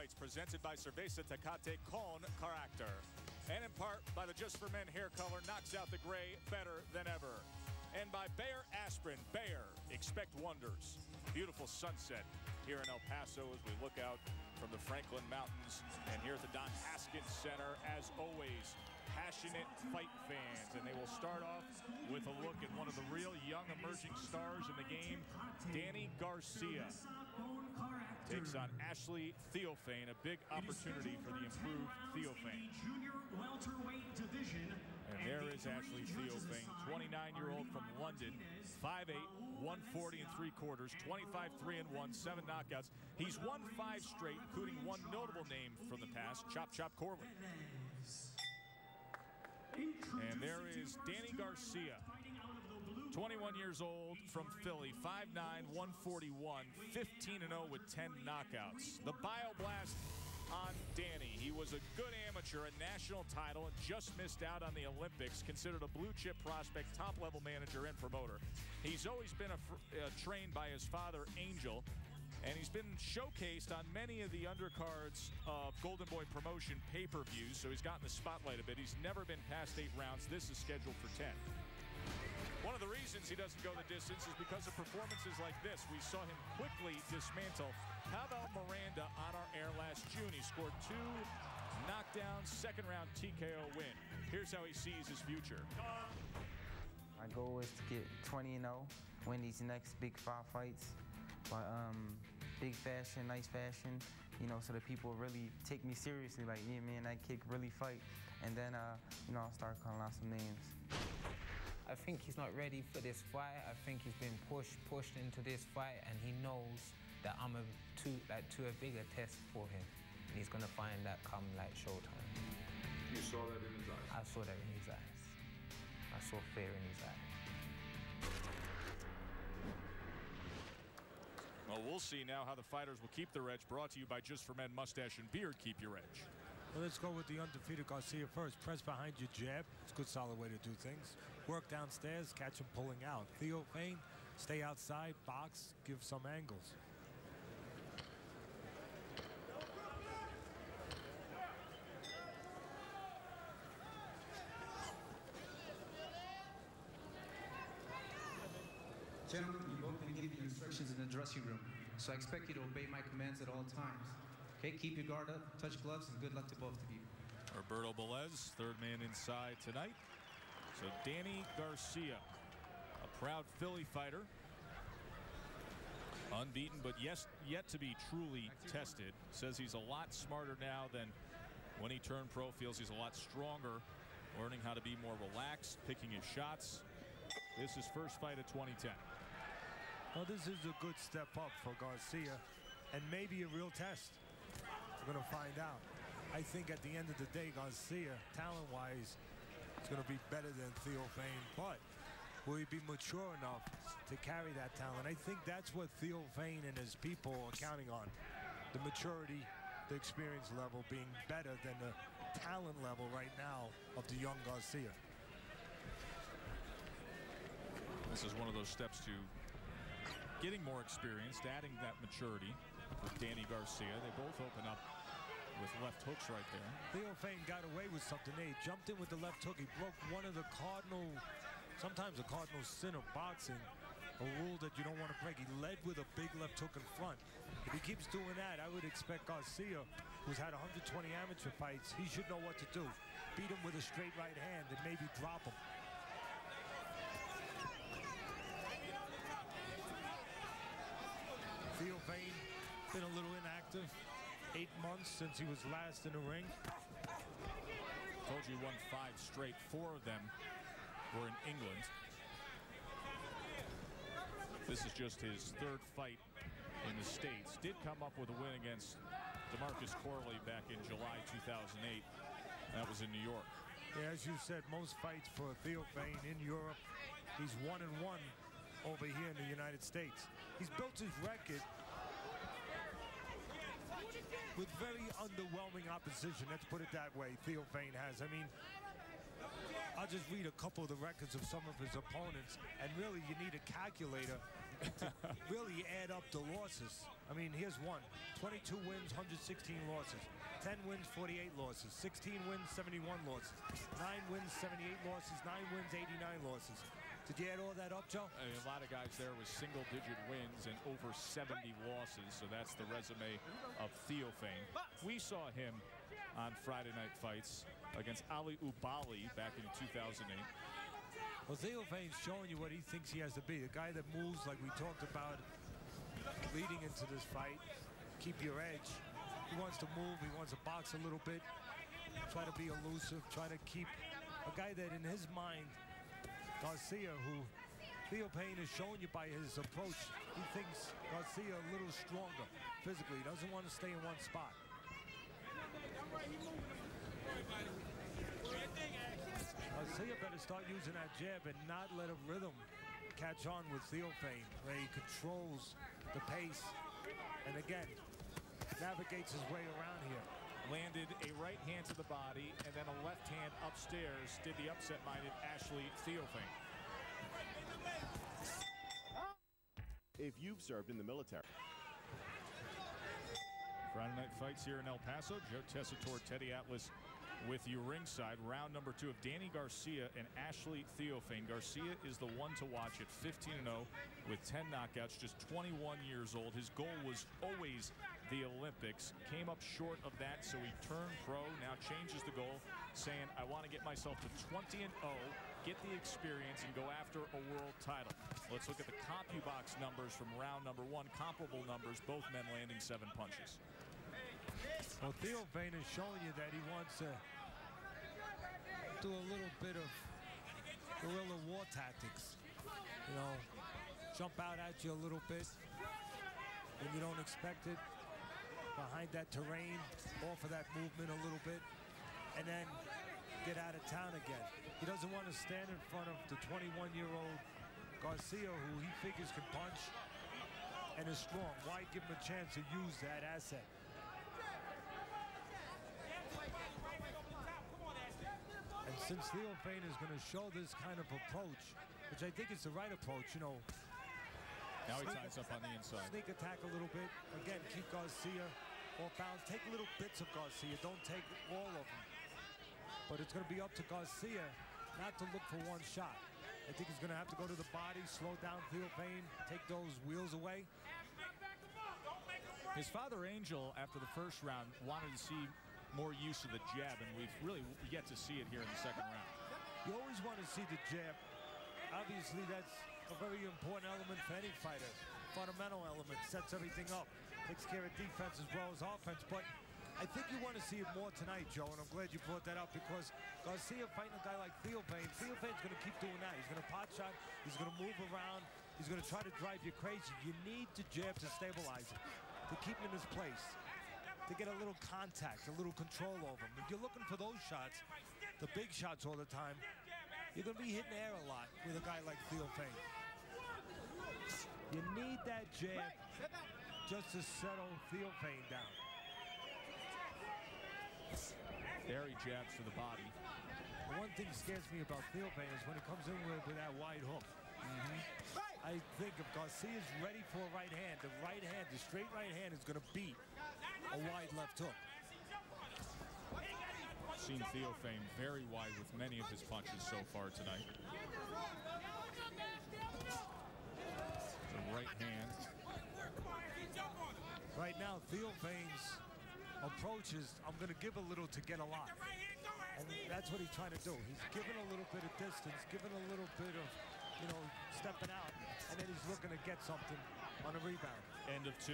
fights presented by Cerveza Tecate con Carácter. And in part by the Just for Men hair color knocks out the gray better than ever. And by Bayer Aspirin. Bayer, expect wonders. Beautiful sunset here in El Paso as we look out from the Franklin Mountains. And here at the Don Haskins Center, as always, passionate fight fans. And they will start off with a look at one of the real young emerging stars in the game, Danny Garcia. Takes on Ashley Theophane, a big opportunity for the improved Theophane. And there is Ashley Theophane, 29-year-old from London, 5'8", 140 3/4, 25-3-1, 7 knockouts. He's won 5 straight, including one notable name from the past, Chop Chop Corley. And there is Danny Garcia, 21 years old from Philly, 5'9", 141, 15-0 with 10 knockouts. The Bioblast on Danny. He was a good amateur, a national title, and just missed out on the Olympics. Considered a blue-chip prospect, top-level manager and promoter. He's always been trained by his father, Angel, and he's been showcased on many of the undercards of Golden Boy promotion pay-per-views, so he's gotten the spotlight a bit. He's never been past 8 rounds. This is scheduled for 10. One of the reasons he doesn't go the distance is because of performances like this. We saw him quickly dismantle Pavel Miranda on our air last June. He scored 2 knockdowns, second-round TKO win. Here's how he sees his future. My goal is to get 20-0, win these next big 5 fights. But big fashion, nice fashion, you know, so that people really take me seriously, like, yeah, man, that kid really fight. And then, you know, I'll start calling out some names. I think he's not ready for this fight. I think he's been pushed into this fight, and he knows that I'm too a bigger test for him. And he's gonna find that come like showtime. You saw that in his eyes? I saw that in his eyes. I saw fear in his eyes. Well, we'll see now how the fighters will keep their edge. Brought to you by Just for Men Mustache and Beard. Keep your edge. Well, let's go with the undefeated Garcia first. Press behind your jab. It's a good, solid way to do things. Work downstairs, catch him pulling out. Theophane, stay outside, box, give some angles. Gentlemen, you've both been given instructions in the dressing room, so I expect you to obey my commands at all times. Okay, keep your guard up, touch gloves, and good luck to both of you. Roberto Belez, third man inside tonight. So Danny Garcia, a proud Philly fighter. Unbeaten, but yet to be truly tested. Says he's a lot smarter now than when he turned pro. Feels he's a lot stronger, learning how to be more relaxed, picking his shots. This is his first fight of 2010. Well, this is a good step up for Garcia, and maybe a real test. We're going to find out. I think at the end of the day, Garcia, talent-wise, is going to be better than Theophane, but will he be mature enough to carry that talent? I think that's what Theophane and his people are counting on. The maturity, the experience level being better than the talent level right now of the young Garcia. This is one of those steps to getting more experienced, adding that maturity for Danny Garcia. They both open up with left hooks right there. Theophane got away with something. He jumped in with the left hook. He broke one of the sometimes the cardinal sin of boxing, a rule that you don't want to break. He led with a big left hook in front. If he keeps doing that, I would expect Garcia, who's had 120 amateur fights, he should know what to do. Beat him with a straight right hand and maybe drop him. Theophane been a little inactive. 8 months since he was last in the ring. Told you he won 5 straight. 4 of them were in England. This is just his 3rd fight in the States. Did come up with a win against DeMarcus Corley back in July 2008. That was in New York. Yeah, as you said, most fights for Theophane in Europe. He's 1-1 over here in the United States. He's built his record with very underwhelming opposition. Let's put it that way. Theophane has. I mean, I'll just read a couple of the records of some of his opponents, and really you need a calculator to really add up the losses. I mean, here's one. 22 wins, 116 losses. 10 wins, 48 losses. 16 wins, 71 losses. 9 wins, 78 losses. 9 wins, 89 losses. Did you add all that up, Joe? A lot of guys there with single-digit wins and over 70 losses, so that's the resume of Theophane. We saw him on Friday Night Fights against Ali Ubali back in 2008. Well, Theophane's showing you what he thinks he has to be. The guy that moves like we talked about leading into this fight. Keep your edge. He wants to move. He wants to box a little bit. Try to be elusive. Try to keep a guy that in his mind, Garcia, who Theophane is showing you by his approach, he thinks Garcia a little stronger physically. He doesn't want to stay in one spot. Garcia better start using that jab and not let a rhythm catch on with Theophane, where he controls the pace and again navigates his way around here. Landed a right hand to the body and then a left hand upstairs. Did the upset-minded Ashley Theophane. If you've served in the military. Friday Night Fights here in El Paso. Joe Tessitore, Teddy Atlas with you ringside. Round number 2 of Danny Garcia and Ashley Theophane. Garcia is the one to watch at 15-0 with 10 knockouts, just 21 years old. His goal was always the Olympics. Came up short of that, so he turned pro. Now changes the goal, saying, I want to get myself to 20-0, get the experience, and go after a world title. Let's look at the CompuBox numbers from round number 1. Comparable numbers, both men landing 7 punches. Well, Theophane is showing you that he wants to do a little bit of guerrilla war tactics. You know, jump out at you a little bit when you don't expect it. Behind that terrain, offer that movement a little bit, and then get out of town again. He doesn't want to stand in front of the 21-year-old Garcia, who he figures can punch and is strong. Why give him a chance to use that asset? And since Theophane is going to show this kind of approach, which I think is the right approach, you know, now he ties up on the inside. Sneak attack a little bit. Again, keep Garcia off balance. Take little bits of Garcia. Don't take all of them. But it's going to be up to Garcia not to look for one shot. I think he's going to have to go to the body, slow down Theophane, take those wheels away. His father, Angel, after the first round, wanted to see more use of the jab, and we've really yet to see it here in the second round. You always want to see the jab. Obviously, that's a very important element for any fighter. Fundamental element, sets everything up, takes care of defense as well as offense. But I think you want to see it more tonight, Joe, and I'm glad you brought that up, because Garcia fighting a guy like Theophane, Theophane's going to keep doing that. He's going to pot shot, he's going to move around, he's going to try to drive you crazy. You need to jab to stabilize him, to keep him in his place, to get a little contact, a little control over him. If you're looking for those shots, the big shots all the time, you're going to be hitting air a lot with a guy like Theophane. You need that jab just to settle Theophane down. There he jabs to the body. The one thing that scares me about Theophane is when he comes in with that wide hook. I think if Garcia's ready for a right hand, the straight right hand is going to beat a wide left hook. Seen Theophane very wide with many of his punches so far tonight. The right hand. Right now, Theophane's approach is, I'm going to give a little to get a lot. And that's what he's trying to do. He's giving a little bit of distance, giving a little bit of, you know, stepping out, and then he's looking to get something on a rebound. End of 2.